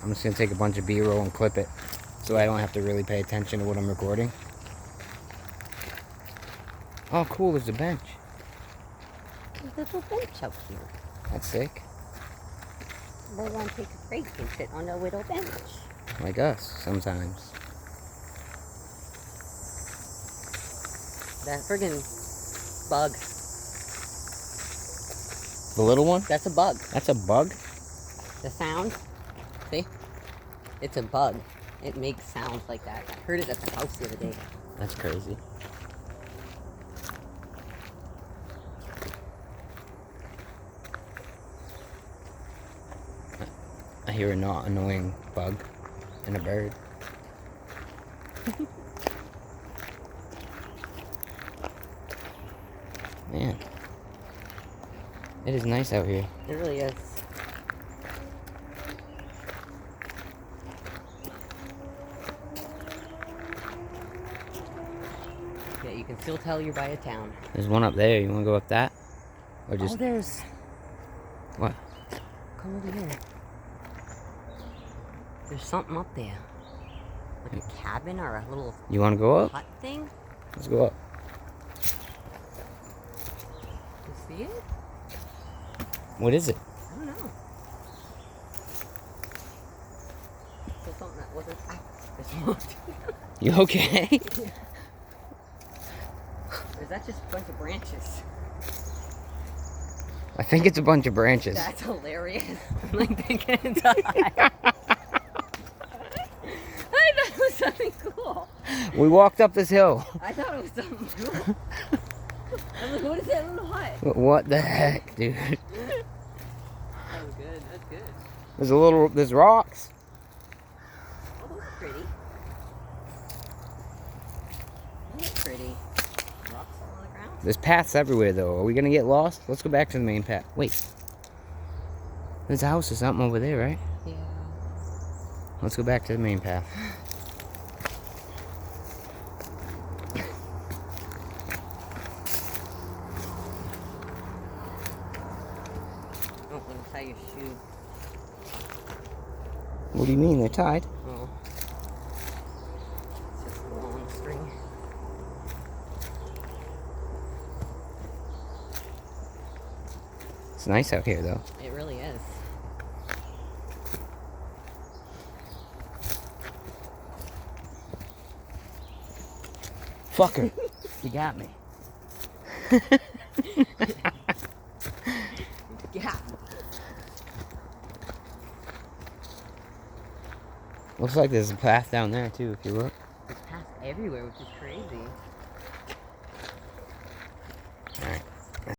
I'm just going to take a bunch of B-roll and clip it so I don't have to really pay attention to what I'm recording. Oh, cool, there's a bench. There's a little bench out here. That's sick. We're going to take a break and sit on a little bench. Like us, sometimes. That friggin' bug. The little one? That's a bug. That's a bug? The sound, see? It's a bug. It makes sounds like that. I heard it at the house the other day. That's crazy. I hear a not annoying bug and a bird. Man, it is nice out here. It really is. Yeah, you can still tell you're by a town. There's one up there. You want to go up that? Or just... Oh, there's... What? Come over here. There's something up there. Like a cabin or a little You want to go up? hut thing. Let's go up. You see it? What is it? I don't know. So something that wasn't... You okay? Or is that just a bunch of branches? I think it's a bunch of branches. That's hilarious. I'm like thinking it's a hut. I thought it was something cool. We walked up this hill. I thought it was something cool. I'm like, what is that little hut? What the heck, dude? That was good. That's good. There's rocks. Oh, those are pretty. Those are pretty. Rocks all on the ground. There's paths everywhere, though. Are we gonna get lost? Let's go back to the main path. Wait. There's a house or something over there, right? Yeah. Let's go back to the main path. Oh, let me tie your shoe. What do you mean? They're tied? Oh. It's just a long string. It's nice out here, though. It really is. Fucker. You got me. Yeah. Looks like there's a path down there, too, if you look. It's paths everywhere, which is crazy.